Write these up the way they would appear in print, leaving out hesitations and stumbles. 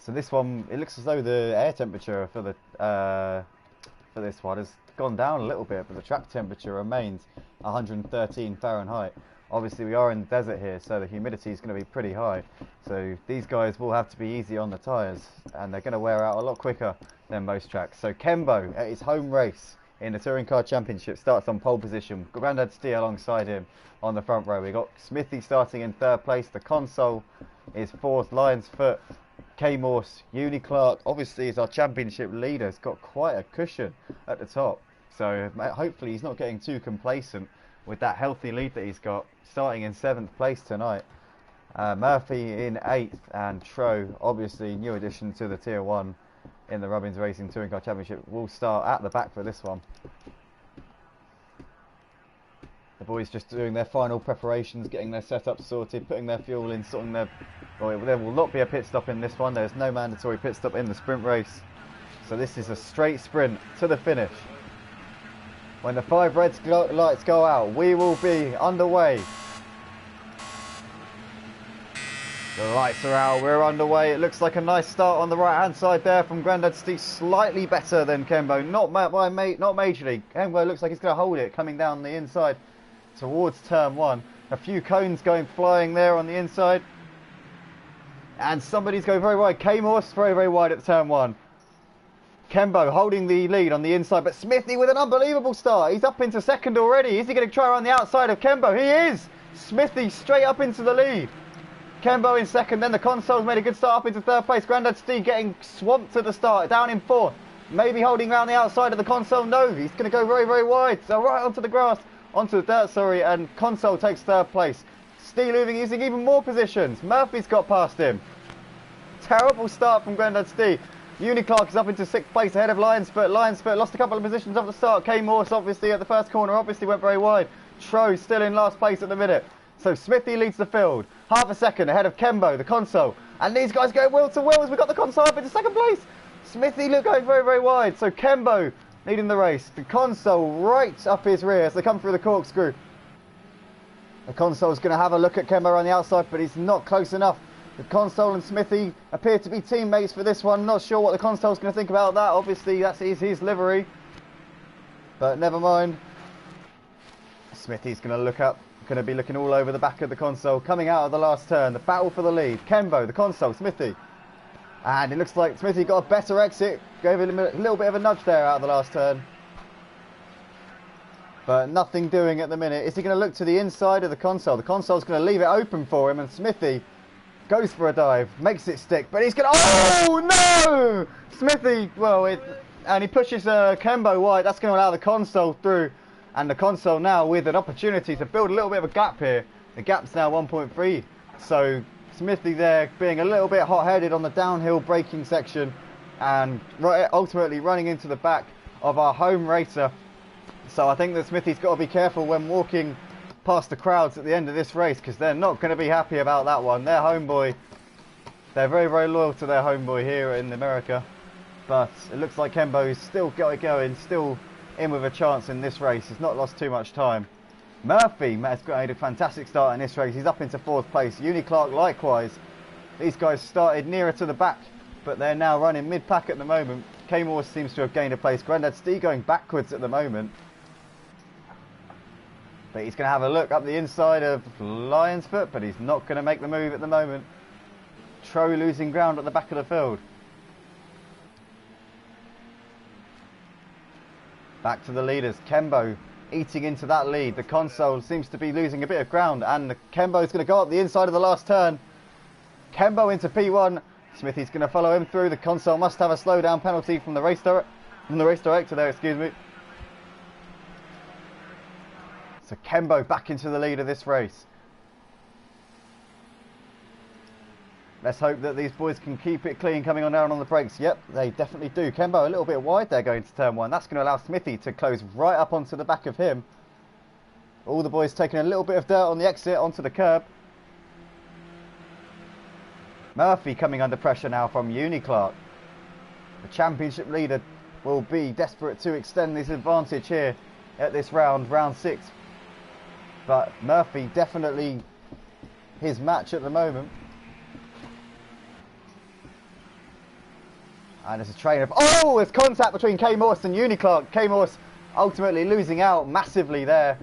So this one, it looks as though the air temperature for this one has gone down a little bit, but the track temperature remains 113 Fahrenheit. Obviously we are in the desert here, so the humidity is going to be pretty high. So these guys will have to be easy on the tyres, and they're going to wear out a lot quicker than most tracks. So Kembo, at his home race in the Touring Car Championship, starts on pole position. Grandad Stee alongside him on the front row. We got Smithy starting in third place. The console is fourth. Lions Foot, K Morse, Uni Clark, obviously is our championship leader. He's got quite a cushion at the top. So hopefully he's not getting too complacent with that healthy lead that he's got, starting in 7th place tonight. Murphy in 8th, and Tro, obviously new addition to the Tier 1 in the Robbins Racing Touring Car Championship, will start at the back for this one. The boys just doing their final preparations, getting their setup sorted, putting their fuel in, sorting their... Well, there will not be a pit stop in this one. There's no mandatory pit stop in the sprint race. So this is a straight sprint to the finish. When the 5 red lights go out, we will be underway. The lights are out, we're underway. It looks like a nice start on the right-hand side there from Grandad Stee. Slightly better than Kembo, not majorly. Kembo looks like he's going to hold it, coming down the inside towards turn 1. A few cones going flying there on the inside. And somebody's going very wide. K-Morse very, very wide at turn 1. Kembo holding the lead on the inside, but Smithy with an unbelievable start. He's up into 2nd already. Is he going to try around the outside of Kembo? He is! Smithy straight up into the lead. Kembo in 2nd, then the console's made a good start up into 3rd place. Grandad Stee getting swamped at the start, down in 4th. Maybe holding around the outside of the console. No, he's going to go very, very wide. So right onto the grass, onto the dirt, sorry, and console takes 3rd place. Stee using even more positions. Murphy's got past him. Terrible start from Grandad Stee. Uni Clark is up into 6th place ahead of Lions Foot. Lions Foot lost a couple of positions off the start. K Morse obviously at the first corner, obviously went very wide. Tro still in last place at the minute. So Smithy leads the field. Half a second ahead of Kembo, the console. And these guys go wheel to wheel as we got the console up into 2nd place. Smithy going very, very wide. So Kembo leading the race. The console right up his rear as they come through the corkscrew. The console's going to have a look at Kembo on the outside, but he's not close enough. The console and Smithy appear to be teammates for this one. Not sure what the console's going to think about that. Obviously, that's his livery. But never mind. Smithy's going to look up. Going to be looking all over the back of the console. Coming out of the last turn. The battle for the lead. Kembo, the console, Smithy. And it looks like Smithy got a better exit. Gave him a little bit of a nudge there out of the last turn. But nothing doing at the minute. Is he going to look to the inside of the console? The console's going to leave it open for him, and Smithy goes for a dive, makes it stick, but he's going to... Oh, no! Smithy, well, and he pushes Kembo wide. That's going to allow the console through, and the console now with an opportunity to build a little bit of a gap here. The gap's now 1.3, so Smithy there being a little bit hot-headed on the downhill braking section, and ultimately running into the back of our home racer. So I think that Smithy's got to be careful when walking past the crowds at the end of this race, because they're not going to be happy about that one. Their homeboy, they're very, very loyal to their homeboy here in America, but it looks like Kembo's still going, still in with a chance in this race. He's not lost too much time. Murphy has made a fantastic start in this race. He's up into 4th place. Uni Clark likewise. These guys started nearer to the back, but they're now running mid-pack at the moment. K Morse seems to have gained a place. Grandad Stee going backwards at the moment. But he's going to have a look up the inside of Lions Foot, but he's not going to make the move at the moment. Tro losing ground at the back of the field. Back to the leaders. Kembo eating into that lead. The console seems to be losing a bit of ground, and Kembo's going to go up the inside of the last turn. Kembo into P1. Smithy's going to follow him through. The console must have a slowdown penalty from the race director there, excuse me. So Kembo back into the lead of this race. Let's hope that these boys can keep it clean coming on down on the brakes. Yep, they definitely do. Kembo a little bit wide there going to turn 1. That's going to allow Smithy to close right up onto the back of him. All the boys taking a little bit of dirt on the exit onto the curb. Murphy coming under pressure now from Uni Clark. The championship leader will be desperate to extend this advantage here at this round 6. But Murphy definitely his match at the moment. And there's a train of... Oh, there's contact between K Morse and Uniclark. K Morse ultimately losing out massively there.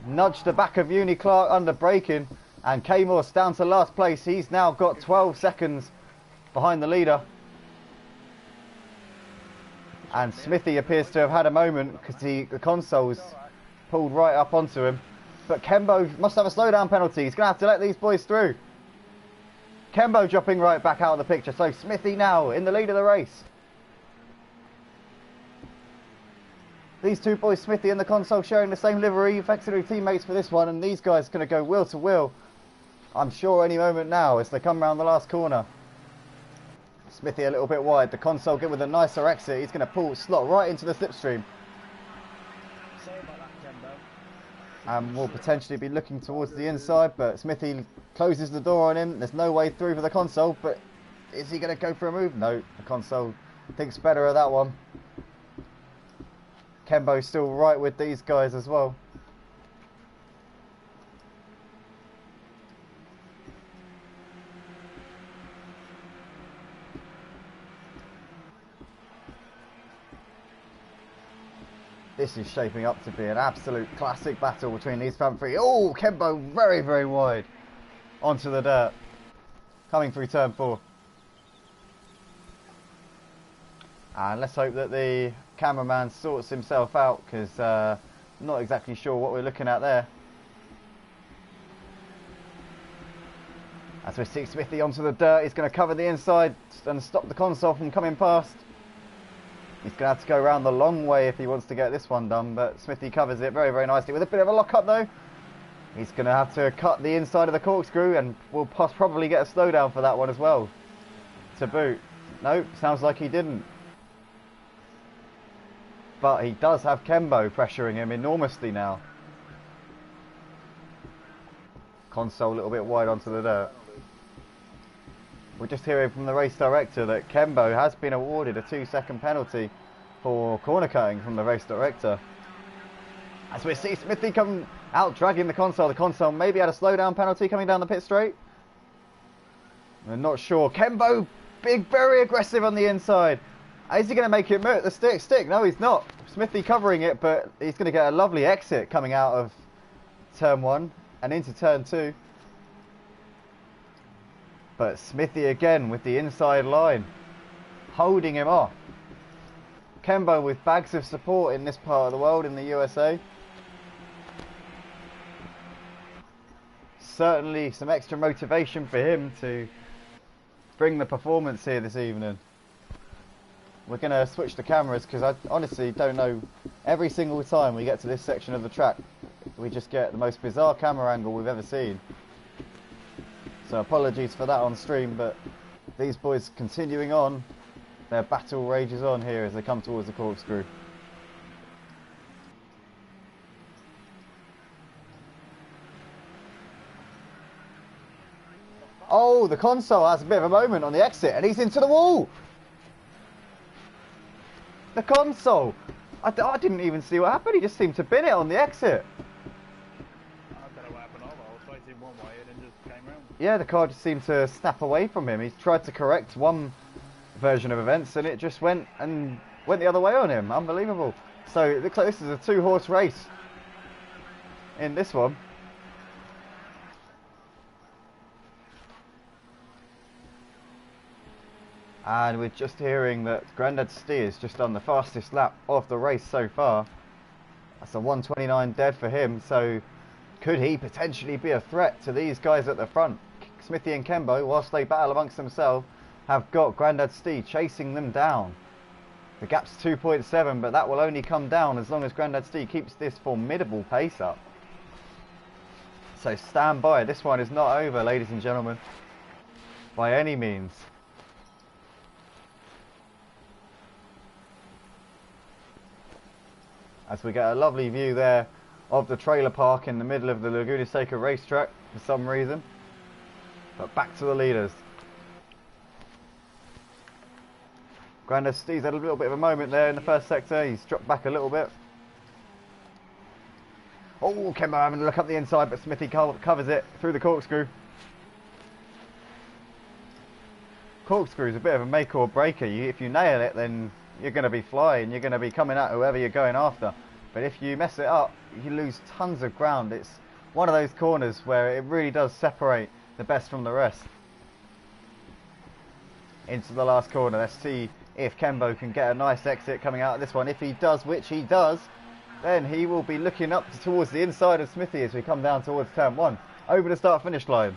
Nudged the back of Uniclark under braking. And K Morse down to last place. He's now got 12 seconds behind the leader. And Smithy appears to have had a moment because the console's pulled right up onto him. But Kembo must have a slowdown penalty. He's going to have to let these boys through. Kembo dropping right back out of the picture. So Smithy now in the lead of the race. These two boys, Smithy and the console, sharing the same livery. Effectively teammates for this one. And these guys are going to go wheel to wheel, I'm sure, any moment now as they come around the last corner. Smithy a little bit wide. The console get with a nicer exit. He's going to slot right into the slipstream. Sorry about that, Kembo. And will potentially be looking towards the inside, but Smithy closes the door on him. There's no way through for the console, but is he going to go for a move? No, the console thinks better of that one. Kembo's still right with these guys as well. This is shaping up to be an absolute classic battle between these front three. Oh, Kembo very, very wide onto the dirt. Coming through turn 4. And let's hope that the cameraman sorts himself out, because I'm not exactly sure what we're looking at there. As we see Smithy onto the dirt, he's going to cover the inside and stop the console from coming past. He's going to have to go around the long way if he wants to get this one done, but Smithy covers it very, very nicely. With a bit of a lock-up, though, he's going to have to cut the inside of the corkscrew, and will probably get a slowdown for that one as well, to boot. Nope, sounds like he didn't. But he does have Kembo pressuring him enormously now. Console a little bit wide onto the dirt. We're just hearing from the race director that Kembo has been awarded a 2-second penalty for corner cutting from the race director. As we see Smithy come out dragging the console maybe had a slowdown penalty coming down the pit straight. We're not sure. Kembo, very aggressive on the inside. Is he going to make it the stick? No, he's not. Smithy covering it, but he's going to get a lovely exit coming out of turn 1 and into turn 2. But Smithy again with the inside line, holding him off. Kembo with bags of support in this part of the world, in the USA. Certainly some extra motivation for him to bring the performance here this evening. We're going to switch the cameras because I honestly don't know. Every single time we get to this section of the track, we just get the most bizarre camera angle we've ever seen. So apologies for that on stream, but these boys continuing on, their battle rages on here as they come towards the corkscrew. Oh, the console has a bit of a moment on the exit and he's into the wall! The console! I didn't even see what happened, he just seemed to bin it on the exit. Yeah, the car just seemed to snap away from him. He tried to correct one version of events and it just went the other way on him. Unbelievable. So it looks like this is a 2-horse race in this one. And we're just hearing that Grandad Stee has just done the fastest lap of the race so far. That's a 1:29 dead for him, so could he potentially be a threat to these guys at the front? Smithy and Kembo, whilst they battle amongst themselves, have got Grandad Stee chasing them down. The gap's 2.7, but that will only come down as long as Grandad Stee keeps this formidable pace up. So stand by, this one is not over, ladies and gentlemen, by any means. As we get a lovely view there of the trailer park in the middle of the Laguna Seca racetrack for some reason. But back to the leaders. Grandad Stee's had a little bit of a moment there in the first sector. He's dropped back a little bit. Oh, Kembo having a look up the inside, but Smithy covers it through the corkscrew. corkscrew is a bit of a make or breaker. If you nail it, then you're going to be flying. You're going to be coming at whoever you're going after. But if you mess it up, you lose tons of ground. It's one of those corners where it really does separate the best from the rest. Into the last corner. Let's see if Kembo can get a nice exit coming out of this one. If he does, which he does, then he will be looking up towards the inside of Smithy as we come down towards turn 1. Over the start-finish line.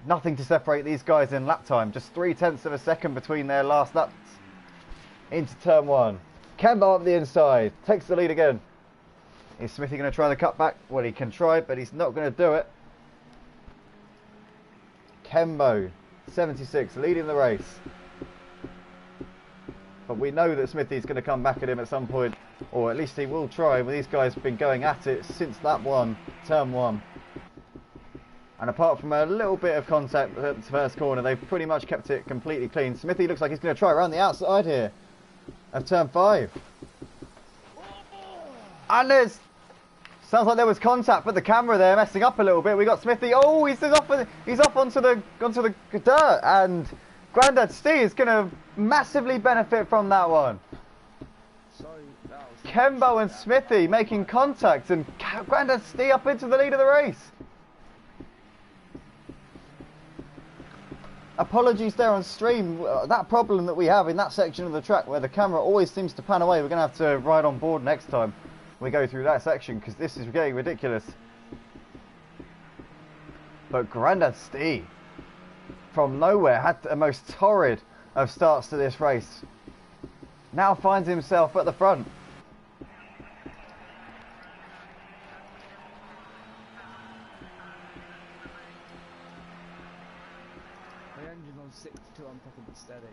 Nothing to separate these guys in lap time. Just 0.3 of a second between their last laps. Into turn 1. Kembo up the inside. Takes the lead again. Is Smithy going to try the cutback? Well, he can try, but he's not going to do it. Kembo, 76, leading the race. But we know that Smithy's going to come back at him at some point. Or at least he will try. Well, these guys have been going at it since lap 1, turn 1. And apart from a little bit of contact at the first corner, they've pretty much kept it completely clean. Smithy looks like he's going to try around the outside here of turn 5. And there's... Sounds like there was contact, but the camera there messing up a little bit. We got Smithy. Oh, he's off onto the dirt, and Grandad Steve is going to massively benefit from that one. Kembo and Smithy making contact, and Grandad Steve up into the lead of the race. Apologies there on stream. That problem that we have in that section of the track where the camera always seems to pan away, we're going to have to ride on board next time we go through that section, because this is getting ridiculous. But Grandad Steve, from nowhere, had the most torrid of starts to this race. Now finds himself at the front. My engine on 62 on top of the steady.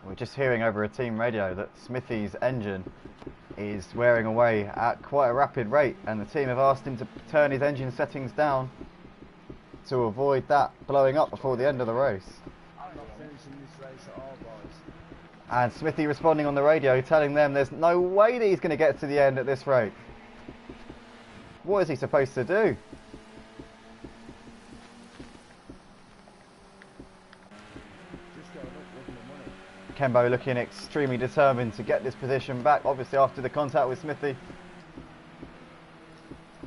We're just hearing over a team radio that Smithy's engine is wearing away at quite a rapid rate, and the team have asked him to turn his engine settings down to avoid that blowing up before the end of the race. I'm not finishing this race at all, boys. And Smithy responding on the radio, telling them there's no way that he's going to get to the end at this rate. What is he supposed to do? Kembo looking extremely determined to get this position back, obviously after the contact with Smithy.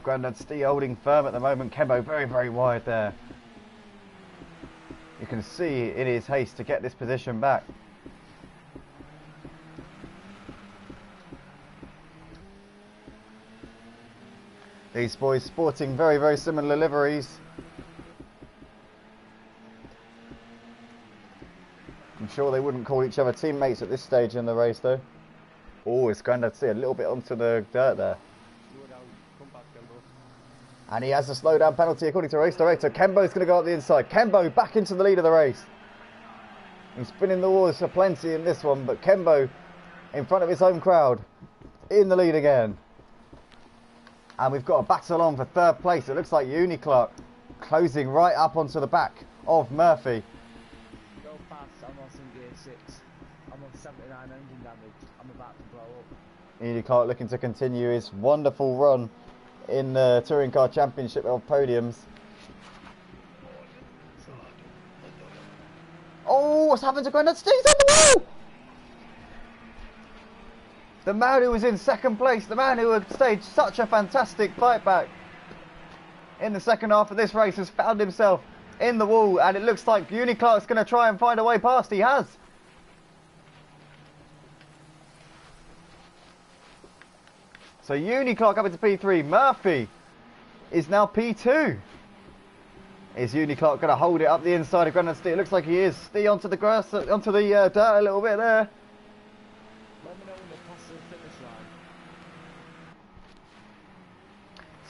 Grandad Steve holding firm at the moment. Kembo very, very wide there. You can see in his haste to get this position back. These boys sporting very, very similar liveries. I'm sure they wouldn't call each other teammates at this stage in the race though. Oh, it's Grandad Steve a little bit onto the dirt there. And he has a slowdown penalty according to race director. Kembo's going to go up the inside. Kembo back into the lead of the race. He's spinning the walls for plenty in this one, but Kembo in front of his home crowd in the lead again. And we've got a battle on for third place. It looks like Uniclark closing right up onto the back of Murphy. Go fast, I'm on some gear 6. I'm on 79 engine damage. I'm about to blow up. Uniclark looking to continue his wonderful run in the Touring Car Championship of podiums. Oh, what's happened to Grandad Steve? He's on the wall! The man who was in second place, the man who had staged such a fantastic fight back in the second half of this race, has found himself in the wall, and it looks like Uniclark's going to try and find a way past. He has. So Uniclark up into P3. Murphy is now P2. Is Uniclark going to hold it up the inside of Grandad Steve? It looks like he is. Steve onto the grass, onto the dirt a little bit there. Let me know when they pass the finish line.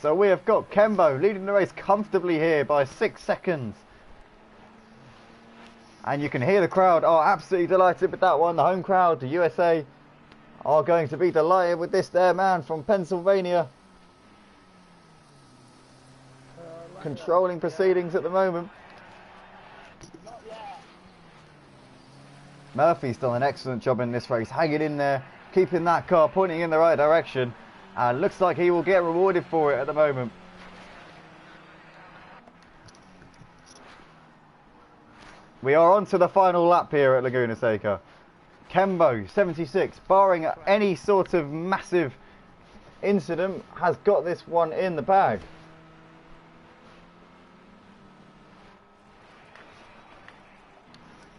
So we have got Kembo leading the race comfortably here by 6 seconds. And you can hear the crowd are absolutely delighted with that one. The home crowd, the USA, are going to be delighted with this there man from Pennsylvania. Controlling proceedings at the moment. Murphy's done an excellent job in this race, hanging in there, keeping that car pointing in the right direction, and looks like he will get rewarded for it at the moment. We are on to the final lap here at Laguna Seca. Kembo, 76, barring any sort of massive incident, has got this one in the bag.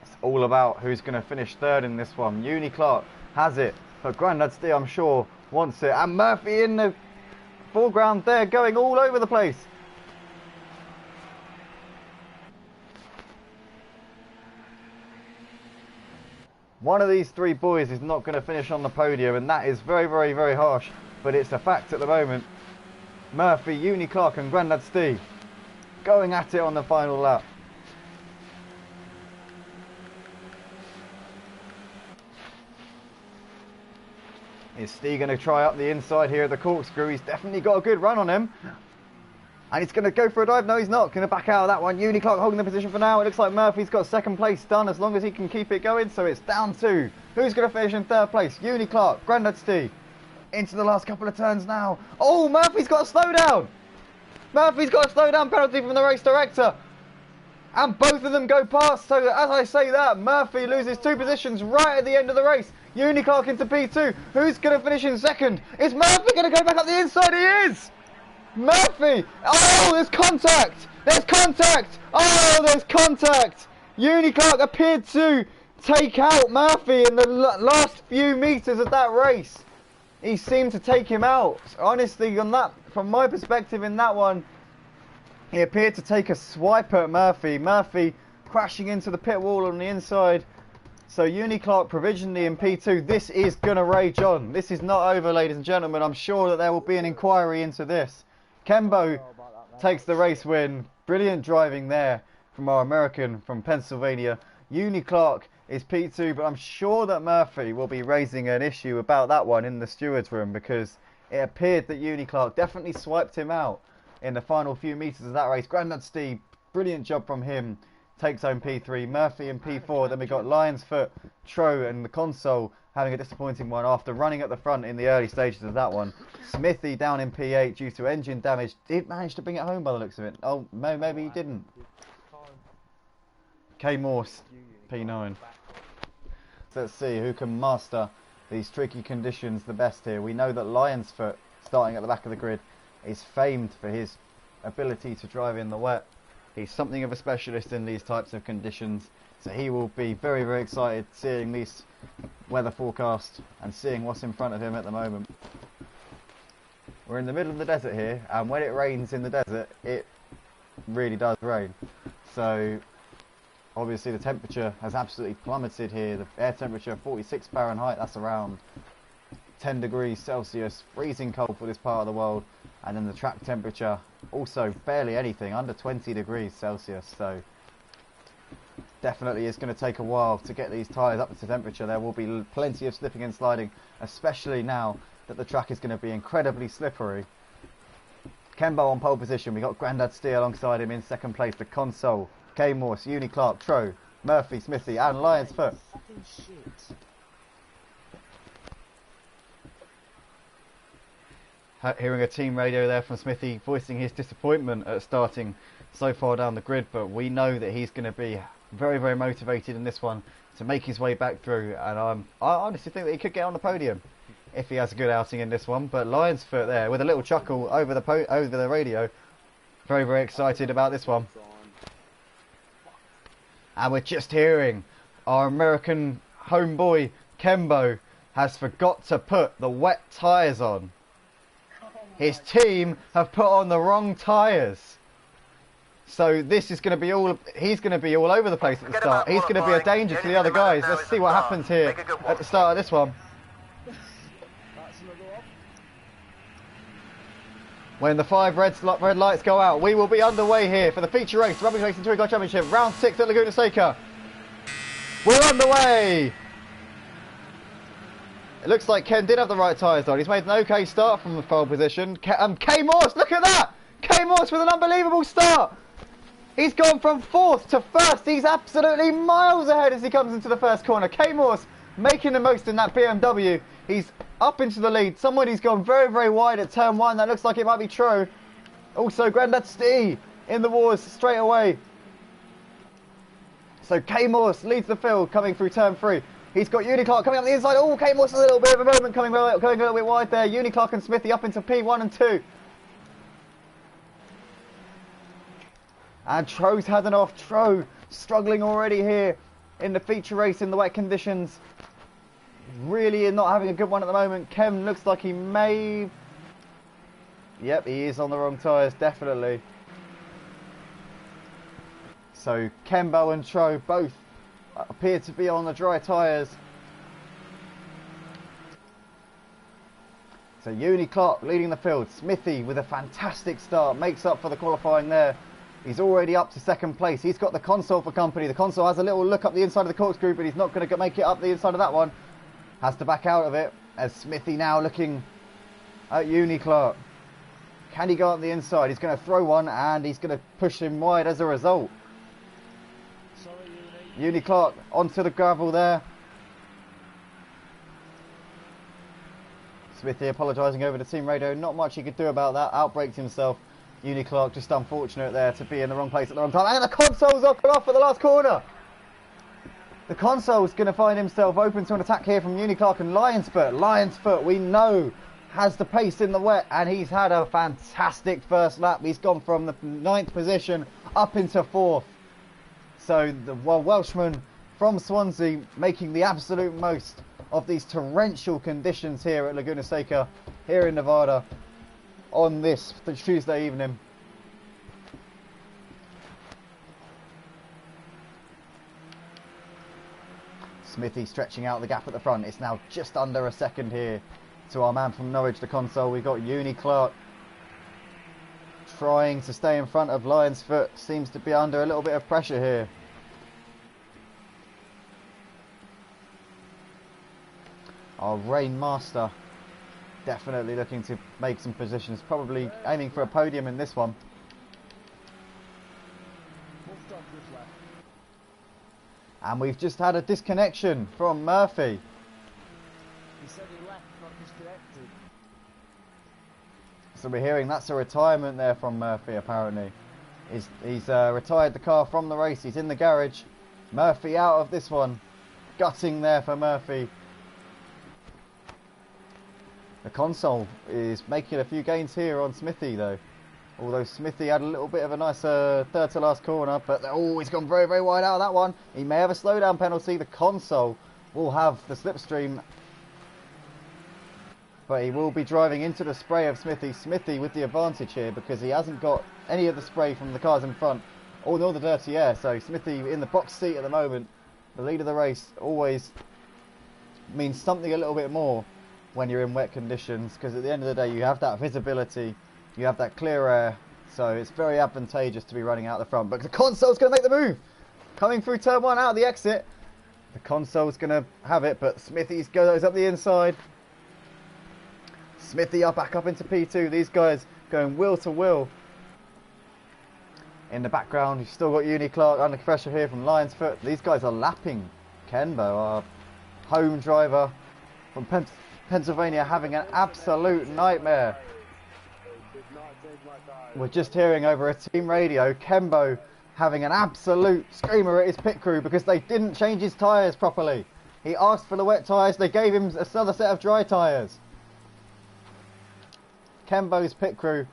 It's all about who's going to finish third in this one. Uni Clark has it, but Grandad Steve, I'm sure, wants it. And Murphy in the foreground there, going all over the place. One of these three boys is not going to finish on the podium, and that is very, very, very harsh, but it's a fact at the moment. Murphy, Uni Clark and Grandad Steve going at it on the final lap. Is Steve going to try up the inside here of the corkscrew? He's definitely got a good run on him. And he's going to go for a dive. No, he's not. Going to back out of that one. Uni Clark holding the position for now. It looks like Murphy's got second place done as long as he can keep it going. So it's down to who's going to finish in third place? Uni Clark, Grandad Steve. Into the last couple of turns now. Oh, Murphy's got a slow down. Murphy's got a slow down penalty from the race director. And both of them go past. So as I say that, Murphy loses 2 positions right at the end of the race. Uni Clark into P2. Who's going to finish in second? Is Murphy going to go back up the inside? He is. Murphy! Oh, there's contact! There's contact! Oh, there's contact! Uni Clark appeared to take out Murphy in the last few metres of that race. He seemed to take him out. Honestly, on that, from my perspective in that one, he appeared to take a swipe at Murphy. Murphy crashing into the pit wall on the inside. So Uni Clark provisionally in P2. This is going to rage on. This is not over, ladies and gentlemen. I'm sure that there will be an inquiry into this. Kembo takes the race win. Brilliant driving there from our American from Pennsylvania. Uni Clark is P2, but I'm sure that Murphy will be raising an issue about that one in the steward's room, because it appeared that Uni Clark definitely swiped him out in the final few metres of that race. Grandad Steve, brilliant job from him, takes home P3. Murphy in P4. Then we got Lionsfoot, Tro and the console having a disappointing one after running at the front in the early stages of that one. Smithy down in P8 due to engine damage. Did manage to bring it home by the looks of it. Oh, maybe he didn't. K Morse, P9. So let's see who can master these tricky conditions the best here. We know that Lionsfoot, starting at the back of the grid, is famed for his ability to drive in the wet. He's something of a specialist in these types of conditions. So he will be very, very excited seeing this weather forecast and seeing what's in front of him at the moment. We're in the middle of the desert here, and when it rains in the desert, it really does rain. So obviously the temperature has absolutely plummeted here. The air temperature 46 Fahrenheit, that's around 10 degrees Celsius, freezing cold for this part of the world. And then the track temperature also barely anything, under 20 degrees Celsius. So definitely it's going to take a while to get these tyres up to temperature. There will be plenty of slipping and sliding, especially now that the track is going to be incredibly slippery. Kembo on pole position. We got Grandad Steve alongside him in second place. The console, K Morse, Uni Clark, Tro, Murphy, Smithy and Lionsfoot. Hearing a team radio there from Smithy voicing his disappointment at starting so far down the grid, but we know that he's going to be very, very motivated in this one to make his way back through, and I honestly think that he could get on the podium if he has a good outing in this one. But Lionsfoot there with a little chuckle over the radio, very, very excited about this one. And we're just hearing our American homeboy Kembo has forgot to put the wet tyres on. His team have put on the wrong tyres. So this is going to be all, he's going to be all over the place at the start. He's going to be a danger to the other guys. Let's see what happens here at the start of this one. When the 5 red lights go out, we will be underway here for the feature race, Rubbish Racing Touring Car Championship, round 6 at Laguna Seca. We're underway! It looks like Ken did have the right tyres on. He's made an okay start from the pole position. K Morse, look at that! K Morse with an unbelievable start! He's gone from 4th to 1st. He's absolutely miles ahead as he comes into the first corner. K Morse making the most in that BMW. He's up into the lead. Somebody's gone very, very wide at turn 1. That looks like it might be true. Also, Grandad Steve in the wars straight away. So K Morse leads the field coming through turn 3. He's got Uniclark coming up the inside. Oh, K Morse a little bit of a moment going a little bit wide there. Uniclark and Smithy up into P1 and 2. And Tro's had an off. Tro struggling already here in the feature race in the wet conditions. Really not having a good one at the moment. Kem looks like he may... Yep, he is on the wrong tyres, definitely. So Kembo and Tro both appear to be on the dry tyres. So Uniclark leading the field. Smithy with a fantastic start. Makes up for the qualifying there. He's already up to second place. He's got the console for company. The console has a little look up the inside of the corkscrew, but he's not going to make it up the inside of that one. Has to back out of it as Smithy now looking at Uniclark. Can he go up the inside? He's going to throw one and he's going to push him wide as a result. Uniclark onto the gravel there. Smithy apologising over the team radio. Not much he could do about that. Outbraked himself. Uniclark just unfortunate there to be in the wrong place at the wrong time. And the console's off at the last corner. The console's going to find himself open to an attack here from Uniclark and Lionsfoot. Lionsfoot, we know, has the pace in the wet, and he's had a fantastic first lap. He's gone from the 9th position up into 4th. So the Welshman from Swansea making the absolute most of these torrential conditions here at Laguna Seca, here in Nevada, on this Tuesday evening. Smithy stretching out the gap at the front. It's now just under a second here to our man from Norwich, the console. We've got Uniclark trying to stay in front of Lionsfoot. Seems to be under a little bit of pressure here. Our Rain Master definitely looking to make some positions. Probably aiming for a podium in this one. And we've just had a disconnection from Murphy. He said he left, not disconnected. So we're hearing that's a retirement there from Murphy, apparently. He's retired the car from the race. He's in the garage. Murphy out of this one. Gutting there for Murphy. The console is making a few gains here on Smithy, though. Although Smithy had a little bit of a nice third to last corner, but he's gone very, very wide out of that one. He may have a slowdown penalty. The console will have the slipstream, but he will be driving into the spray of Smithy. Smithy with the advantage here because he hasn't got any of the spray from the cars in front, or all the dirty air. So Smithy in the box seat at the moment. The lead of the race always means something a little bit more when you're in wet conditions, because at the end of the day you have that visibility, you have that clear air, so it's very advantageous to be running out the front. But the console's going to make the move, coming through turn 1 out of the exit. The console's going to have it, but Smithy goes up the inside. Smithy back up into P2. These guys going wheel to wheel. In the background you've still got Uniclark under pressure here from Lionsfoot. These guys are lapping Kenbo, our home driver from Pennsylvania, having an absolute nightmare. We're just hearing over a team radio Kembo having an absolute screamer at his pit crew because they didn't change his tyres properly. He asked for the wet tyres, they gave him another set of dry tyres. Kembo's pit crew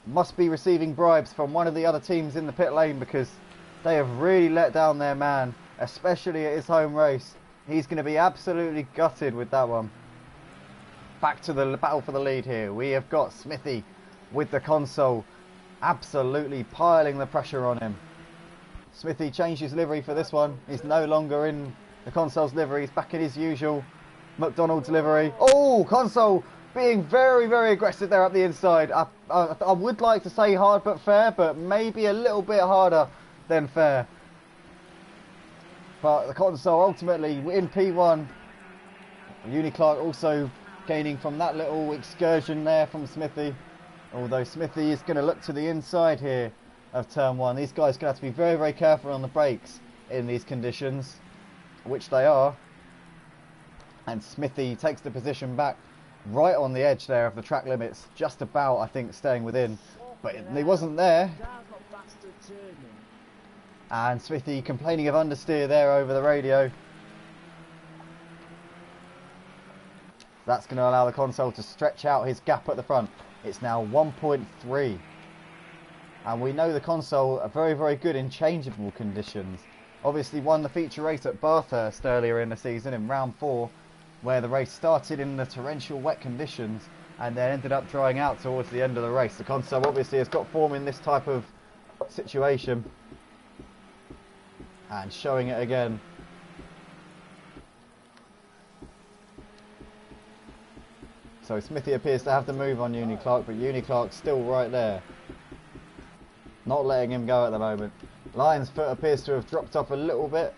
must be receiving bribes from one of the other teams in the pit lane because they have really let down their man, especially at his home race. He's going to be absolutely gutted with that one. Back to the battle for the lead here. We have got Smithy with the console absolutely piling the pressure on him. Smithy changed his livery for this one. He's no longer in the console's livery. He's back in his usual McDonald's livery. Oh, console being very, very aggressive there up the inside. I would like to say hard but fair, but maybe a little bit harder than fair. But the console ultimately in P1. Uniclark also gaining from that little excursion there from Smithy. Although Smithy is going to look to the inside here of turn 1. These guys are going to have to be very, very careful on the brakes in these conditions, which they are. And Smithy takes the position back right on the edge there of the track limits, just about, I think, staying within. But he wasn't there. And Smithy complaining of understeer there over the radio. That's going to allow the console to stretch out his gap at the front. It's now 1.3. And we know the console are very, very good in changeable conditions. Obviously won the feature race at Bathurst earlier in the season in round 4, where the race started in the torrential wet conditions and then ended up drying out towards the end of the race. The console obviously has got form in this type of situation. And showing it again. So Smithy appears to have the move on Uni Clark, but Uni Clark's still right there. Not letting him go at the moment. Lion's Foot appears to have dropped off a little bit.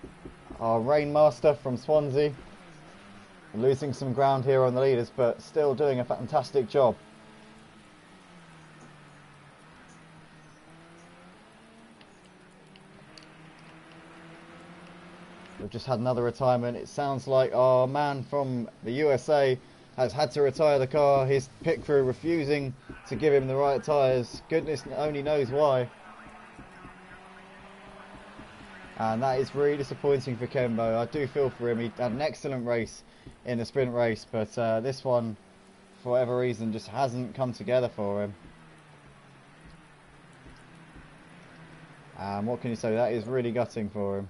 Our Rainmaster from Swansea. Losing some ground here on the leaders, but still doing a fantastic job. We've just had another retirement. It sounds like our man from the USA has had to retire the car. His pit crew refusing to give him the right tyres. Goodness only knows why. And that is really disappointing for Kembo. I do feel for him. He had an excellent race in the sprint race, but this one, for whatever reason, just hasn't come together for him. And what can you say? That is really gutting for him.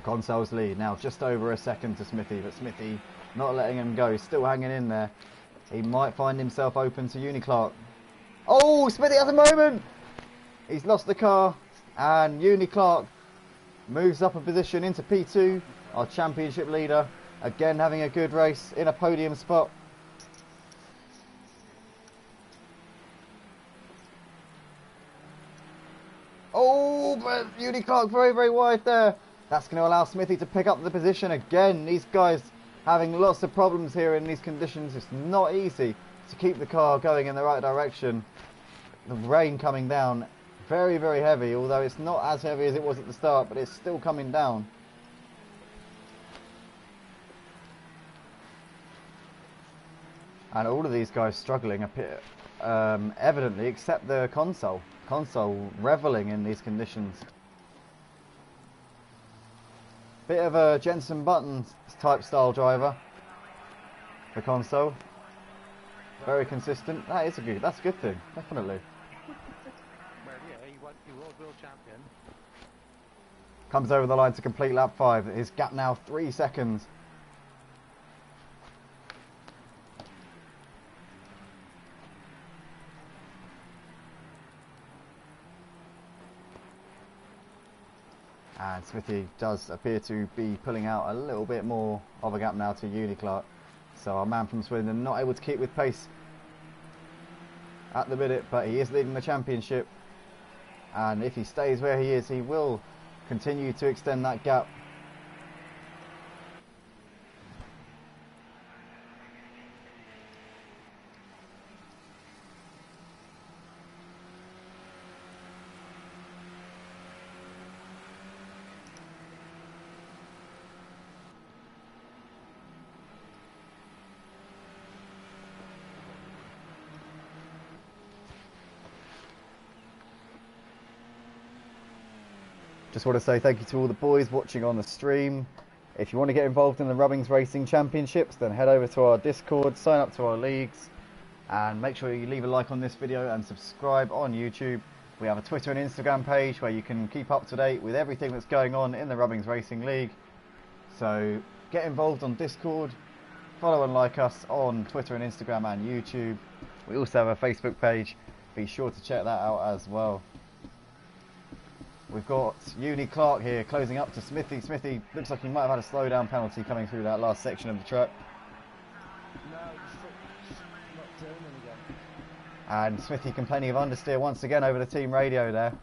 Console's lead now just over a second to Smithy, but Smithy not letting him go, still hanging in there. He might find himself open to Uni Clark. Oh, Smithy has a moment! He's lost the car, and Uni Clark moves up a position into P2, our championship leader, again having a good race in a podium spot. Oh, but Uni Clark very, very wide there. That's going to allow Smithy to pick up the position again. These guys having lots of problems here in these conditions. It's not easy to keep the car going in the right direction. The rain coming down, very, very heavy, although it's not as heavy as it was at the start, but it's still coming down. And all of these guys struggling a bit, evidently, except the console. Console reveling in these conditions. Bit of a Jensen Button type style driver. The console. Very consistent. That's a good thing, definitely. Well, yeah, he was world champion. Comes over the line to complete lap 5. His gap now 3 seconds. And Smithy does appear to be pulling out a little bit more of a gap now to Uni Clark. So our man from Swindon not able to keep with pace at the minute, but he is leading the championship. And if he stays where he is, he will continue to extend that gap. Just want to say thank you to all the boys watching on the stream. If you want to get involved in the Rubbings Racing Championships, then head over to our Discord, sign up to our leagues, and make sure you leave a like on this video and subscribe on YouTube. We have a Twitter and Instagram page where you can keep up to date with everything that's going on in the Rubbings Racing League. So get involved on Discord, follow and like us on Twitter and Instagram and YouTube. We also have a Facebook page, be sure to check that out as well. We've got Uni Clark here closing up to Smithy. Smithy looks like he might have had a slowdown penalty coming through that last section of the track. No, just not turning again. And Smithy complaining of understeer once again over the team radio there.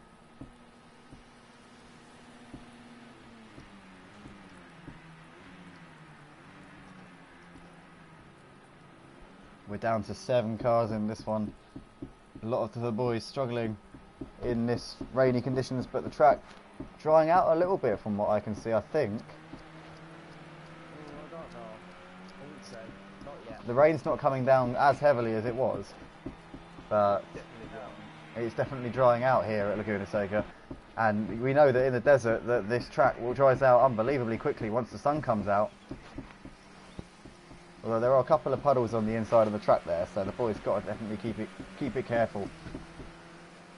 We're down to 7 cars in this one. A lot of the boys struggling in this rainy conditions, but the track drying out a little bit from what I can see, I think. I don't know. I wouldn't say. Not yet. The rain's not coming down as heavily as it was, but Definitely wrong. it's definitely drying out here at Laguna Seca. And we know that in the desert that this track will dry out unbelievably quickly once the sun comes out. Although there are a couple of puddles on the inside of the track there, so the boys got to definitely keep it careful.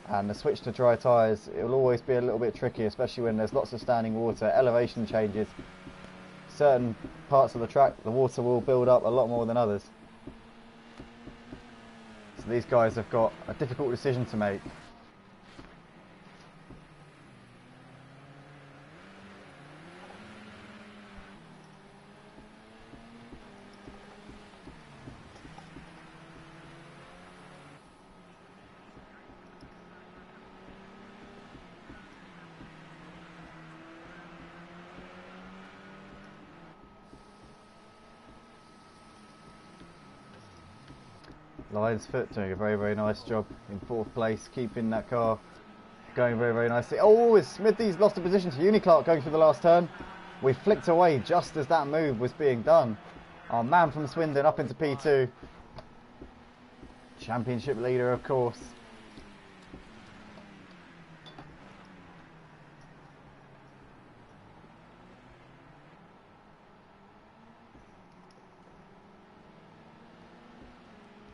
And the switch to dry tyres, it will always be a little bit tricky, especially when there's lots of standing water, elevation changes. Certain parts of the track, the water will build up a lot more than others. So these guys have got a difficult decision to make. Lion's Foot doing a very nice job in 4th place, keeping that car going very nicely. Oh, Smithy's lost a position to Uniclark going through the last turn. We flicked away just as that move was being done. Our man from Swindon up into P2. Championship leader, of course.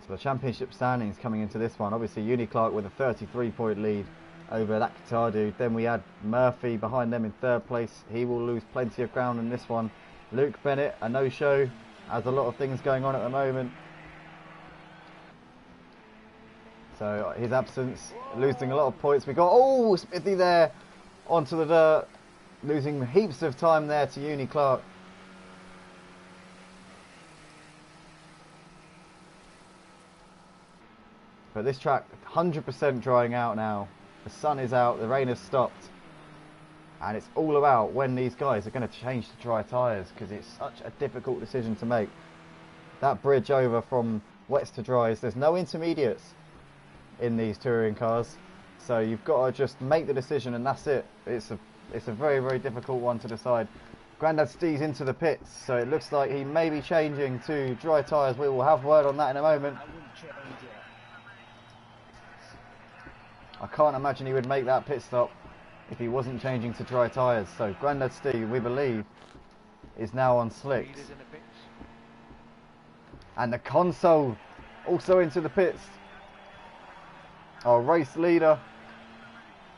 So the championship standings coming into this one, obviously Uniclark with a 33-point lead over that Qatar dude. Then we had Murphy behind them in 3rd place. He will lose plenty of ground in this one. Luke Bennett, a no-show, has a lot of things going on at the moment. So his absence, losing a lot of points. We got, oh, Smithy there onto the dirt, losing heaps of time there to Uniclark. But this track, 100% drying out now. The sun is out, the rain has stopped. And it's all about when these guys are going to change to dry tyres, because it's such a difficult decision to make. That bridge over from wets to dries, there's no intermediates in these touring cars. So you've got to just make the decision and that's it. It's a very difficult one to decide. Grandad Steve's into the pits, so it looks like he may be changing to dry tyres. We will have word on that in a moment. I wouldn't change it. I can't imagine he would make that pit stop if he wasn't changing to dry tyres. So Grandad Steve, we believe, is now on slicks. Leaders in the pits. And the console also into the pits. Our race leader.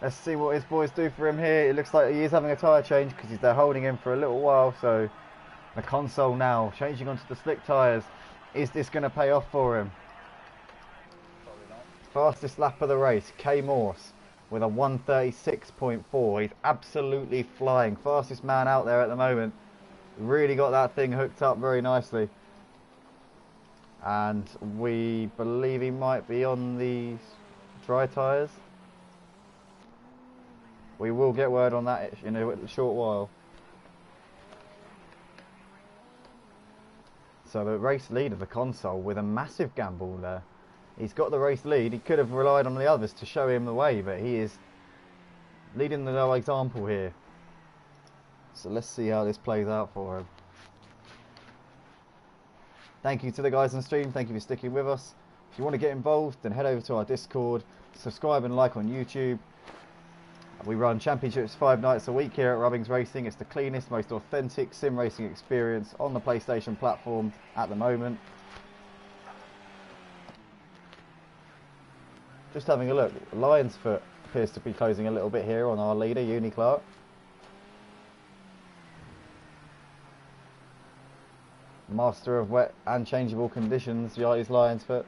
Let's see what his boys do for him here. It looks like he is having a tyre change because they're holding him for a little while. So the console now changing onto the slick tyres. Is this going to pay off for him? Fastest lap of the race, K Morse with a 1:36.4. He's absolutely flying. Fastest man out there at the moment. Really got that thing hooked up very nicely. And we believe he might be on the dry tyres. We will get word on that in a short while. So the race leader, the console, with a massive gamble there. He's got the race lead. He could have relied on the others to show him the way, but he is leading the no example here. So let's see how this plays out for him. Thank you to the guys on stream. Thank you for sticking with us. If you want to get involved, then head over to our Discord. Subscribe and like on YouTube. We run championships 5 nights a week here at Rubbings Racing. It's the cleanest, most authentic sim racing experience on the PlayStation platform at the moment. Just having a look, Lion's Foot appears to be closing a little bit here on our leader, Uniclark. Master of wet and changeable conditions, is Lion's Foot.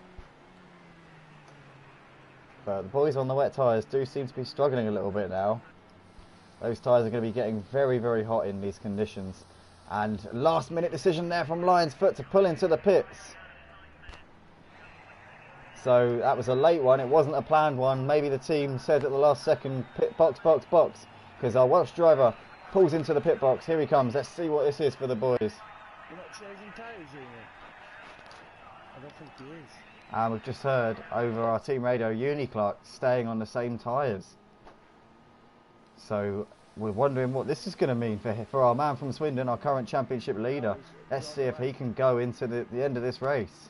But the boys on the wet tyres do seem to be struggling a little bit now. Those tyres are going to be getting very hot in these conditions. And last minute decision there from Lion's Foot to pull into the pits. So that was a late one, it wasn't a planned one. Maybe the team said at the last second, pit box, because our Welsh driver pulls into the pit box. Here he comes, let's see what this is for the boys. You're not changing tyres, are you? I don't think he is. And we've just heard over our team radio, Clark staying on the same tyres. So we're wondering what this is going to mean for our man from Swindon, our current championship leader. Let's see if he can go into the end of this race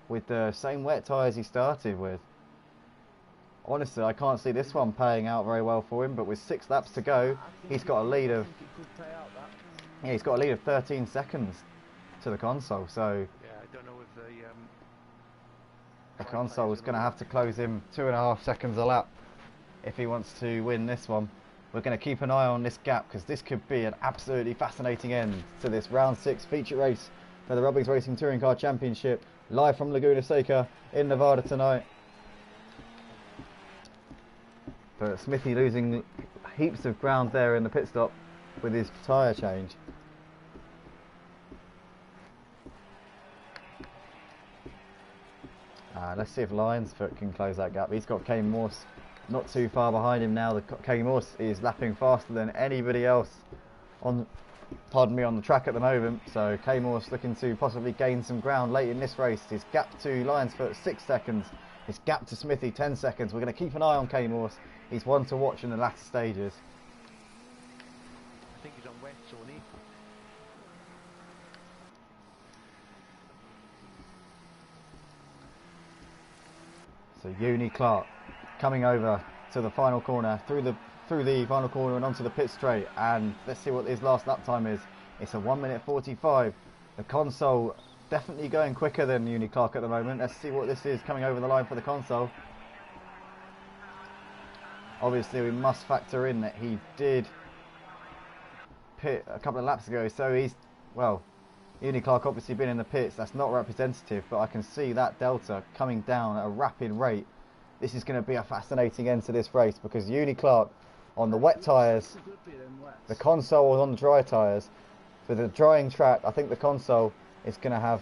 with the same wet tyres he started with. Honestly, I can't see this one paying out very well for him, but with 6 laps to go, he's got a lead of... Yeah, he's got a lead of 13 seconds to the console, so... Yeah, I don't know if the console is going to have to close him 2.5 seconds a lap if he wants to win this one. We're going to keep an eye on this gap, because this could be an absolutely fascinating end to this round 6 feature race for the Rubbings Racing Touring Car Championship, live from Laguna Seca in Nevada tonight. But Smithy losing heaps of ground there in the pit stop with his tyre change. Let's see if Lionsfoot can close that gap. He's got Kane Morse not too far behind him now. Kane Morse is lapping faster than anybody else on the track at the moment. So Kane Morse looking to possibly gain some ground late in this race. His gap to Lionsfoot 6 seconds. His gap to Smithy 10 seconds. We're going to keep an eye on Kane Morse. He's one to watch in the latter stages. I think he's on wet, Sony. So Clark coming over to the final corner, through the final corner and onto the pit straight, and let's see what his last lap time is. It's a 1:45. The console definitely going quicker than Clark at the moment. Let's see what this is coming over the line for the console. Obviously we must factor in that he did pit a couple of laps ago, so he's, well, Clark obviously been in the pits. That's not representative, but I can see that delta coming down at a rapid rate. This is going to be a fascinating end to this race, because Clark on the wet tyres, the console was on the dry tyres. For the drying track, I think the console is going to have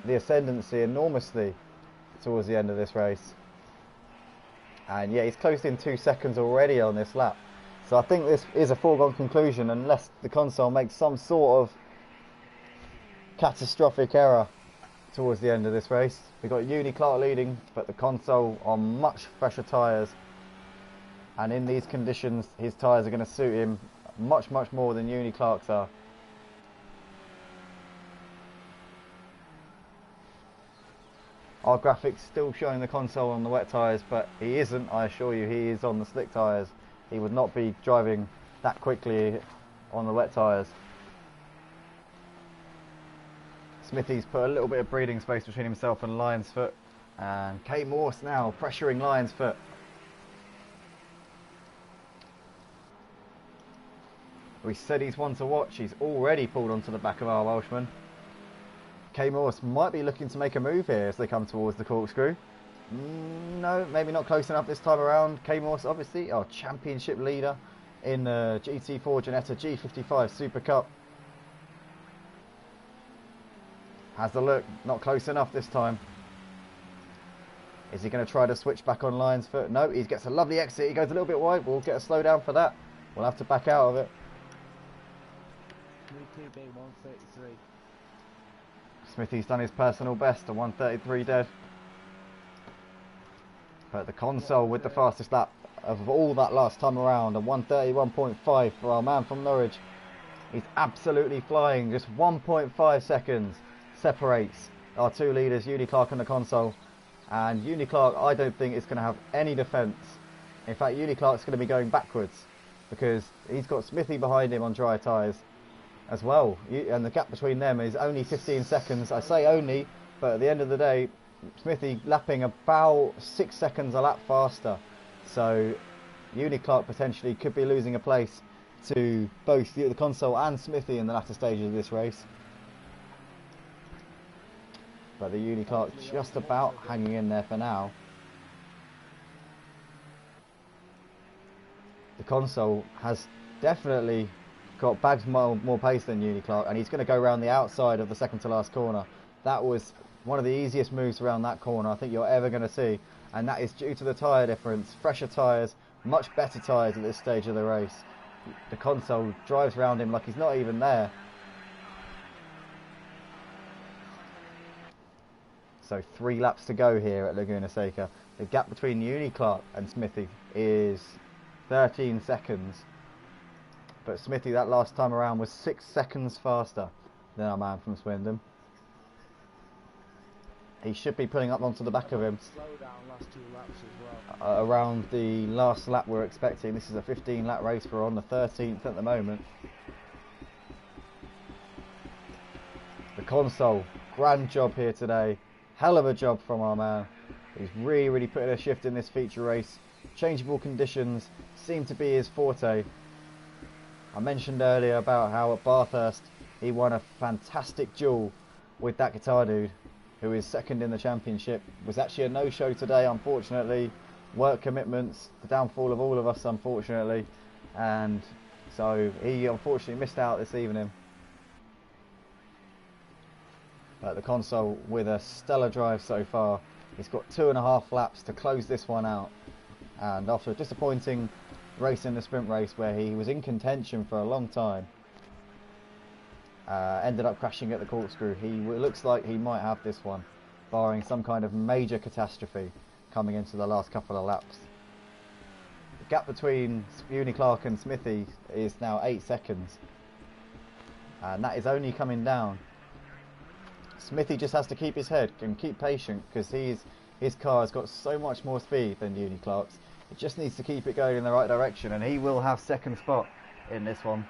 the ascendancy enormously towards the end of this race. And yeah, he's closed in 2 seconds already on this lap. So I think this is a foregone conclusion unless the console makes some sort of catastrophic error towards the end of this race. We've got Clark leading, but the console on much fresher tyres. And in these conditions, his tyres are going to suit him much more than Clark's are. Our graphics still showing the console on the wet tyres, but he isn't, I assure you, he is on the slick tyres. He would not be driving that quickly on the wet tyres. Smithy's put a little bit of breathing space between himself and Lionsfoot, and Kate Morse now pressuring Lionsfoot. We said he's one to watch. He's already pulled onto the back of our Welshman. Kate Morse might be looking to make a move here as they come towards the corkscrew. No, maybe not close enough this time around. Kate Morse, obviously our championship leader in the GT4 Ginetta G55 Super Cup. Has the look, not close enough this time. Is he going to try to switch back on Lionsfoot? No, he gets a lovely exit. He goes a little bit wide. We'll get a slowdown for that. We'll have to back out of it. 133. Smithy's done his personal best, a 133 dead. But the console with the fastest lap of all that last time around, a 131.5 for our man from Norwich. He's absolutely flying. Just 1.5 seconds separates our two leaders, Clark and the console. And Clark, I don't think is going to have any defence. In fact, Clark's going to be going backwards because he's got Smithy behind him on dry tyres as well. And the gap between them is only 15 seconds. I say only, but at the end of the day, Smithy lapping about 6 seconds a lap faster. So Clark potentially could be losing a place to both the console and Smithy in the latter stages of this race. But the Clark just about hanging in there for now. The console has definitely got bags more pace than Clark, and he's going to go around the outside of the second to last corner. That was one of the easiest moves around that corner I think you're ever going to see, and that is due to the tyre difference. Fresher tyres, much better tyres at this stage of the race. The console drives around him like he's not even there. So 3 laps to go here at Laguna Seca. The gap between Uni Clark and Smithy is 13 seconds. But Smithy that last time around was 6 seconds faster than our man from Swindon. He should be pulling up onto the back of him. Slow down last 2 laps as well. Around the last lap we're expecting. This is a 15-lap race. We're on the 13th at the moment. The console, grand job here today. Hell of a job from our man. He's really put in a shift in this feature race. Changeable conditions seem to be his forte. I mentioned earlier about how at Bathurst he won a fantastic duel with that guitar dude, who is second in the championship. Was actually a no-show today, unfortunately. Work commitments, the downfall of all of us, unfortunately. And so he unfortunately missed out this evening. But the console with a stellar drive so far. He's got 2.5 laps to close this one out. And after a disappointing race in the sprint race where he was in contention for a long time, ended up crashing at the corkscrew. It looks like he might have this one, barring some kind of major catastrophe coming into the last couple of laps. The gap between Uni Clark and Smithy is now 8 seconds, and that is only coming down. Smithy just has to keep his head and keep patient, because his car has got so much more speed than Uni Clark's. It just needs to keep it going in the right direction, and he will have second spot in this one.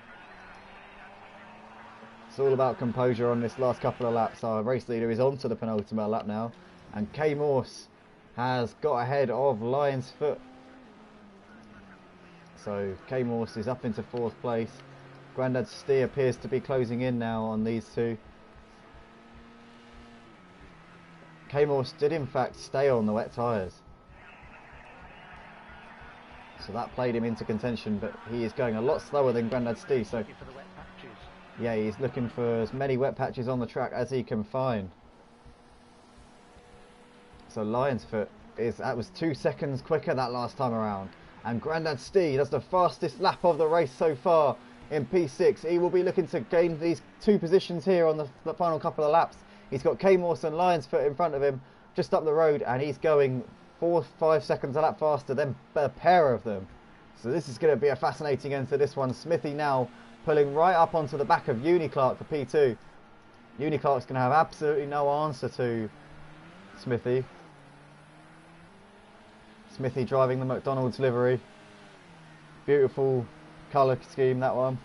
It's all about composure on this last couple of laps. Our race leader is on to the penultimate lap now, and K Morse has got ahead of Lion's Foot. So K Morse is up into 4th place. Grandad Stee appears to be closing in now on these two. K Morse did in fact stay on the wet tyres, so that played him into contention, but he is going a lot slower than Grandad Stee. So yeah, he's looking for as many wet patches on the track as he can find. So Lion's Foot was 2 seconds quicker that last time around, and Grandad Stee does the fastest lap of the race so far in P6. He will be looking to gain these 2 positions here on the final couple of laps. He's got K Morse and Lion's Foot in front of him just up the road, and he's going 4-5 seconds a lap faster than a pair of them. So this is going to be a fascinating end to this one. Smithy now pulling right up onto the back of Uni Clark for P2. Uni Clark's going to have absolutely no answer to Smithy. Smithy driving the McDonald's livery. Beautiful colour scheme, that one.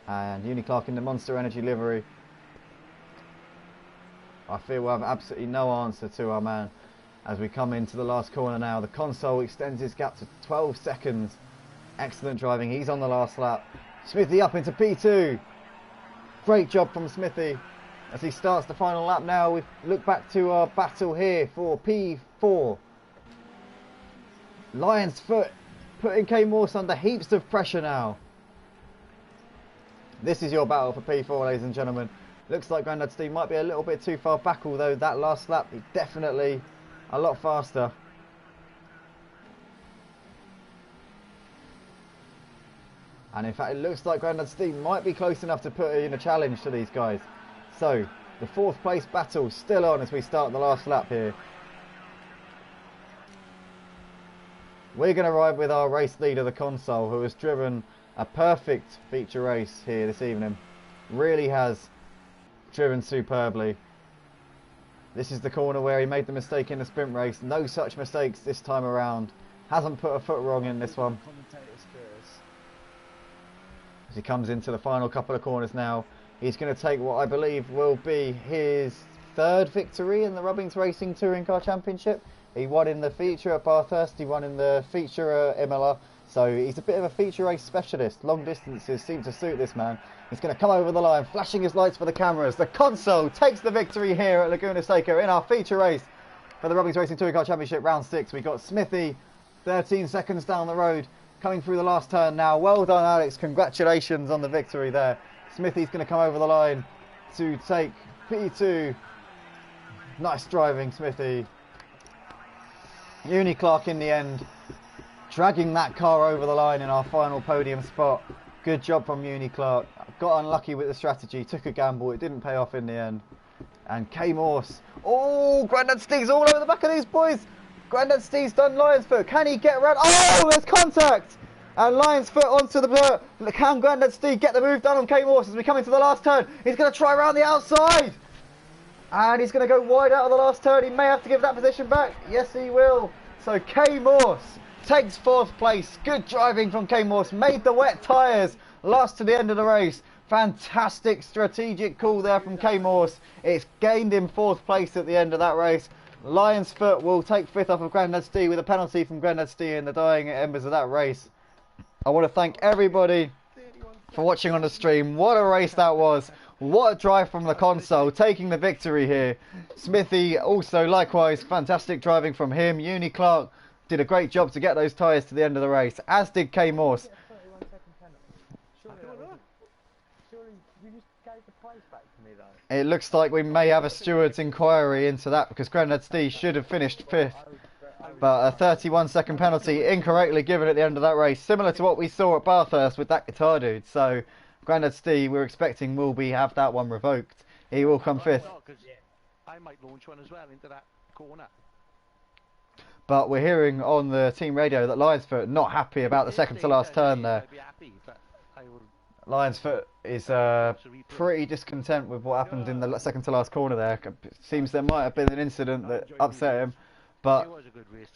And Uni Clark in the Monster Energy livery. I feel we'll have absolutely no answer to our man as we come into the last corner now. The console extends his gap to 12 seconds. Excellent driving. He's on the last lap. Smithy up into P2. Great job from Smithy. As he starts the final lap now, we look back to our battle here for P4. Lion's Foot putting K Morse under heaps of pressure now. This is your battle for P4, ladies and gentlemen. Looks like Grandad Stee might be a little bit too far back, although that last lap is definitely a lot faster. And in fact, it looks like Grandad Stee might be close enough to put in a challenge to these guys. So, the 4th place battle still on as we start the last lap here. We're going to ride with our race leader, the console, who has driven a perfect feature race here this evening. Really has driven superbly. This is the corner where he made the mistake in the sprint race. No such mistakes this time around. Hasn't put a foot wrong in this one. As he comes into the final couple of corners now, he's going to take what I believe will be his 3rd victory in the Rubbings Racing Touring Car Championship. He won in the feature at Bathurst, he won in the feature at Imola, so he's a bit of a feature race specialist. Long distances seem to suit this man. He's going to come over the line, flashing his lights for the cameras. The console takes the victory here at Laguna Seca in our feature race for the Rubbings Racing Touring Car Championship round 6. We got Smithy 13 seconds down the road, coming through the last turn now. Well done, Alex. Congratulations on the victory there. Smithy's going to come over the line to take P2. Nice driving, Smithy. Uni Clark in the end, dragging that car over the line in our final podium spot. Good job from Uni Clark. Got unlucky with the strategy, took a gamble, it didn't pay off in the end. And K Morse. Oh, Grandad Steve's all over the back of these boys. Grandad Steve's done Lion's Foot. Can he get around? Oh, there's contact. And Lion's Foot onto the... Can Grandad Steve get the move done on K Morse as we come into the last turn? He's going to try around the outside. And he's going to go wide out of the last turn. He may have to give that position back. Yes, he will. So K Morse takes 4th place. Good driving from K Morse. Made the wet tyres. Last to the end of the race. Fantastic strategic call there from K Morse. It's gained him 4th place at the end of that race. Lion's Foot will take 5th off of Grandad Steve with a penalty from Grandad Steve in the dying embers of that race. I want to thank everybody for watching on the stream. What a race that was. What a drive from the console, taking the victory here. Smithy also likewise, fantastic driving from him. Uni Clark did a great job to get those tyres to the end of the race, as did K Morse. Surely you just gave the place back to me though. It looks like we may have a steward's inquiry into that because Grandad Steve should have finished 5th. But a 31-second penalty incorrectly given at the end of that race, similar to what we saw at Bathurst with that guitar dude. So Grandad Steve, we're expecting will have that one revoked. He will come 5th. I might launch one as well into that corner. But we're hearing on the team radio that Lion's Foot not happy about the second to last turn there. I'd be happy, but I will... Lion's Foot is pretty discontent with what happened in the second to last corner there. Seems there might have been an incident that upset him. But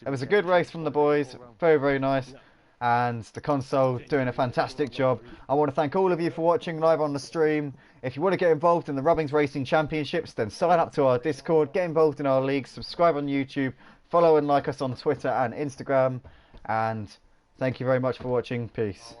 it was a good race from the boys, very, very nice. And the console doing a fantastic job. I want to thank all of you for watching live on the stream. If you want to get involved in the Rubbings Racing Championships, then sign up to our Discord, get involved in our league, subscribe on YouTube, follow and like us on Twitter and Instagram. And thank you very much for watching. Peace.